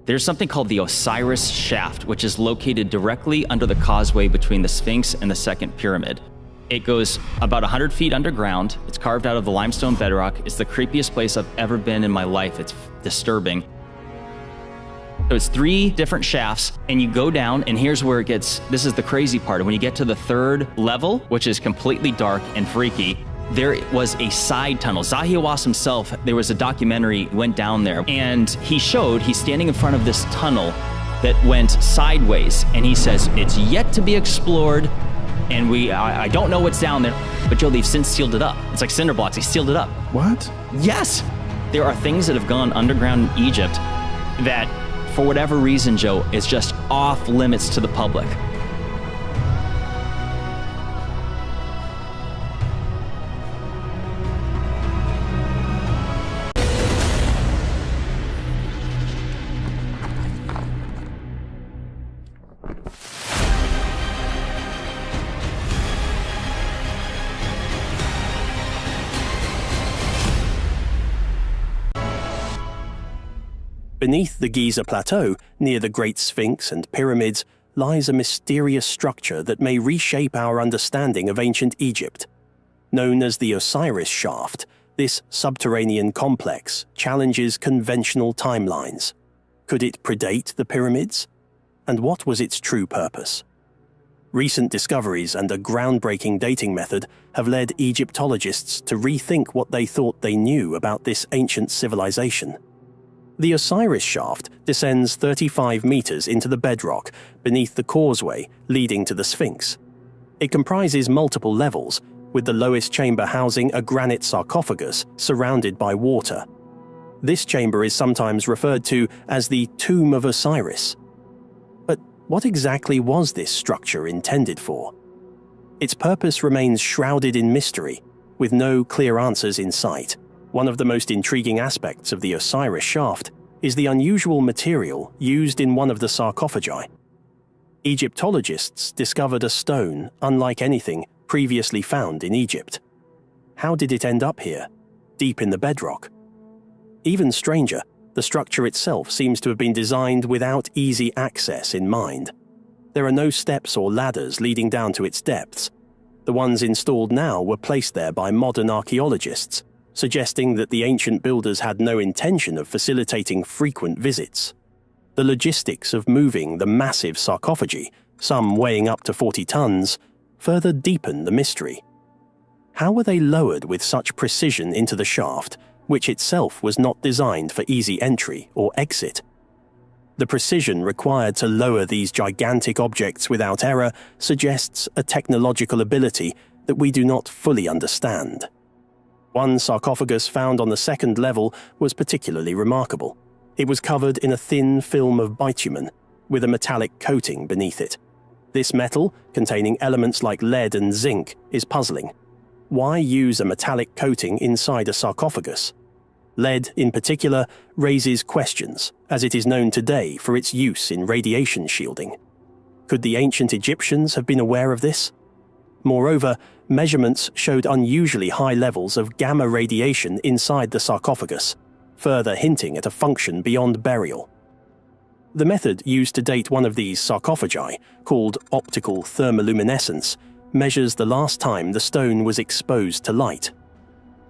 There's something called the Osiris Shaft, which is located directly under the causeway between the Sphinx and the second pyramid. It goes about 100 feet underground. It's carved out of the limestone bedrock. It's the creepiest place I've ever been in my life. It's disturbing. So it's 3 different shafts, and you go down, and here's where it gets, this is the crazy part. When you get to the 3rd level, which is completely dark and freaky, there was a side tunnel. Zahi Hawass himself, there was a documentary, went down there, and he's standing in front of this tunnel that went sideways, and he says, it's yet to be explored, and I don't know what's down there, but Joe, they've since sealed it up. It's like cinder blocks, they sealed it up. What? Yes! There are things that have gone underground in Egypt that, for whatever reason, Joe, is just off limits to the public. Beneath the Giza Plateau, near the Great Sphinx and pyramids, lies a mysterious structure that may reshape our understanding of ancient Egypt. Known as the Osiris Shaft, this subterranean complex challenges conventional timelines. Could it predate the pyramids? And what was its true purpose? Recent discoveries and a groundbreaking dating method have led Egyptologists to rethink what they thought they knew about this ancient civilization. The Osiris Shaft descends 35 meters into the bedrock beneath the causeway leading to the Sphinx. It comprises multiple levels, with the lowest chamber housing a granite sarcophagus surrounded by water. This chamber is sometimes referred to as the Tomb of Osiris. But what exactly was this structure intended for? Its purpose remains shrouded in mystery, with no clear answers in sight. One of the most intriguing aspects of the Osiris Shaft is the unusual material used in one of the sarcophagi. Egyptologists discovered a stone unlike anything previously found in Egypt. How did it end up here, deep in the bedrock? Even stranger, the structure itself seems to have been designed without easy access in mind. There are no steps or ladders leading down to its depths. The ones installed now were placed there by modern archaeologists, suggesting that the ancient builders had no intention of facilitating frequent visits. The logistics of moving the massive sarcophagi, some weighing up to 40 tons, further deepen the mystery. How were they lowered with such precision into the shaft, which itself was not designed for easy entry or exit? The precision required to lower these gigantic objects without error suggests a technological ability that we do not fully understand. One sarcophagus found on the 2nd level was particularly remarkable. It was covered in a thin film of bitumen, with a metallic coating beneath it. This metal, containing elements like lead and zinc, is puzzling. Why use a metallic coating inside a sarcophagus? Lead, in particular, raises questions, as it is known today for its use in radiation shielding. Could the ancient Egyptians have been aware of this? Moreover, measurements showed unusually high levels of gamma radiation inside the sarcophagus, further hinting at a function beyond burial. The method used to date one of these sarcophagi, called optical thermoluminescence, measures the last time the stone was exposed to light.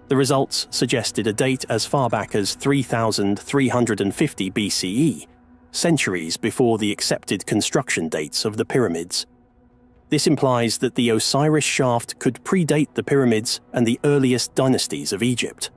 The results suggested a date as far back as 3,350 BCE, centuries before the accepted construction dates of the pyramids. This implies that the Osiris Shaft could predate the pyramids and the earliest dynasties of Egypt.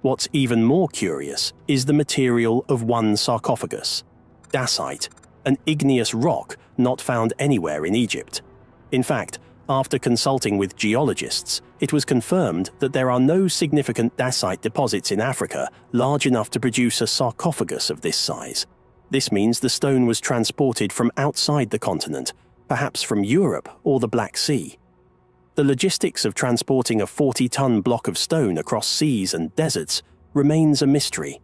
What's even more curious is the material of one sarcophagus, dacite, an igneous rock not found anywhere in Egypt. In fact, after consulting with geologists, it was confirmed that there are no significant dacite deposits in Africa large enough to produce a sarcophagus of this size. This means the stone was transported from outside the continent, perhaps from Europe or the Black Sea. The logistics of transporting a 40-ton block of stone across seas and deserts remains a mystery.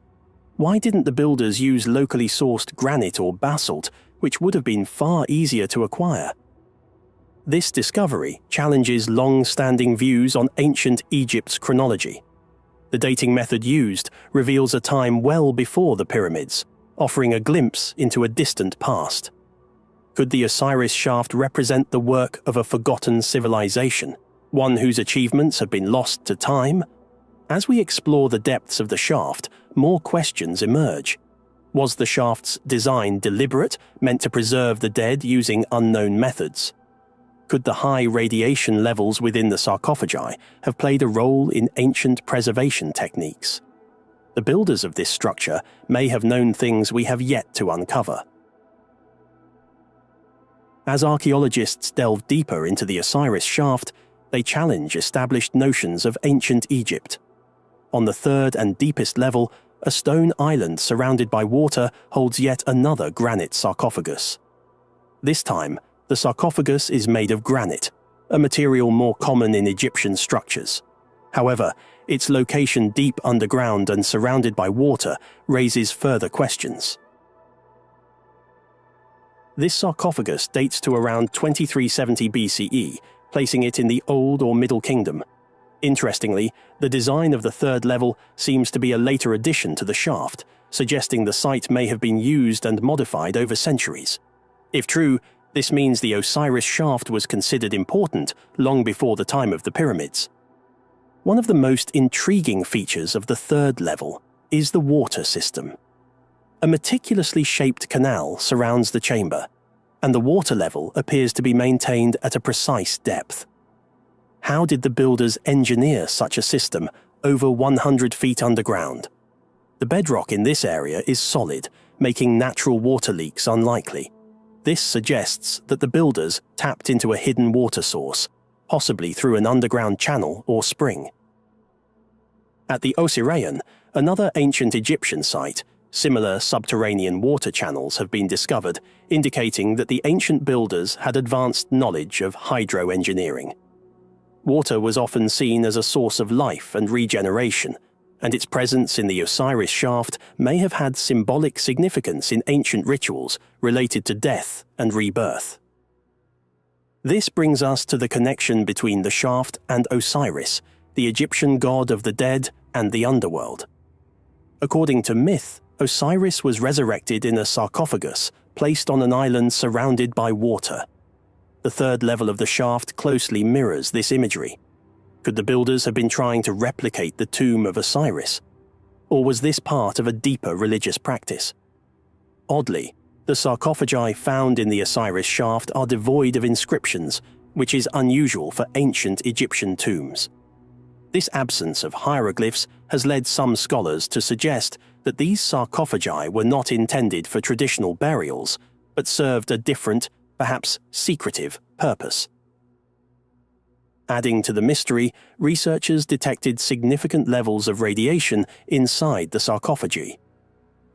Why didn't the builders use locally sourced granite or basalt, which would have been far easier to acquire? This discovery challenges long-standing views on ancient Egypt's chronology. The dating method used reveals a time well before the pyramids, offering a glimpse into a distant past. Could the Osiris Shaft represent the work of a forgotten civilization, one whose achievements have been lost to time? As we explore the depths of the shaft, more questions emerge. Was the shaft's design deliberate, meant to preserve the dead using unknown methods? Could the high radiation levels within the sarcophagi have played a role in ancient preservation techniques? The builders of this structure may have known things we have yet to uncover. As archaeologists delve deeper into the Osiris Shaft, they challenge established notions of ancient Egypt. On the third and deepest level, a stone island surrounded by water holds yet another granite sarcophagus. This time, the sarcophagus is made of granite, a material more common in Egyptian structures. However, its location deep underground and surrounded by water raises further questions. This sarcophagus dates to around 2370 BCE, placing it in the Old or Middle Kingdom. Interestingly, the design of the third level seems to be a later addition to the shaft, suggesting the site may have been used and modified over centuries. If true, this means the Osiris Shaft was considered important long before the time of the pyramids. One of the most intriguing features of the third level is the water system. A meticulously shaped canal surrounds the chamber, and the water level appears to be maintained at a precise depth. How did the builders engineer such a system over 100 feet underground? The bedrock in this area is solid, making natural water leaks unlikely. This suggests that the builders tapped into a hidden water source, possibly through an underground channel or spring. At the Osirian, another ancient Egyptian site, similar subterranean water channels have been discovered, indicating that the ancient builders had advanced knowledge of hydroengineering. Water was often seen as a source of life and regeneration, and its presence in the Osiris Shaft may have had symbolic significance in ancient rituals related to death and rebirth. This brings us to the connection between the shaft and Osiris, the Egyptian god of the dead and the underworld. According to myth, Osiris was resurrected in a sarcophagus placed on an island surrounded by water. The third level of the shaft closely mirrors this imagery. Could the builders have been trying to replicate the tomb of Osiris? Or was this part of a deeper religious practice? Oddly, the sarcophagi found in the Osiris Shaft are devoid of inscriptions, which is unusual for ancient Egyptian tombs. This absence of hieroglyphs has led some scholars to suggest that these sarcophagi were not intended for traditional burials, but served a different, perhaps secretive, purpose. Adding to the mystery, researchers detected significant levels of radiation inside the sarcophagi.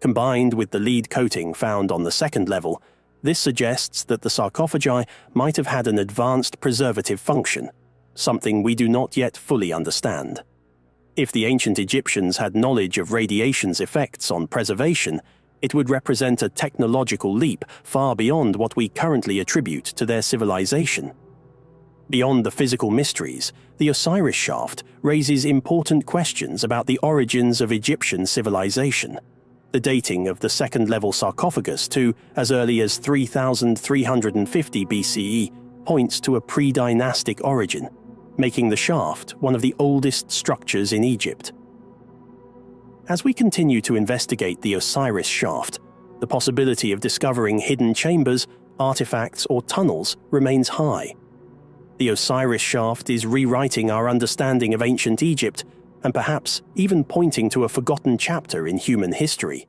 Combined with the lead coating found on the second level, this suggests that the sarcophagi might have had an advanced preservative function, something we do not yet fully understand. If the ancient Egyptians had knowledge of radiation's effects on preservation, it would represent a technological leap far beyond what we currently attribute to their civilization. Beyond the physical mysteries, the Osiris Shaft raises important questions about the origins of Egyptian civilization. The dating of the second-level sarcophagus to as early as 3350 BCE points to a pre-dynastic origin, making the shaft one of the oldest structures in Egypt. As we continue to investigate the Osiris Shaft, the possibility of discovering hidden chambers, artifacts, or tunnels remains high. The Osiris Shaft is rewriting our understanding of ancient Egypt and perhaps even pointing to a forgotten chapter in human history.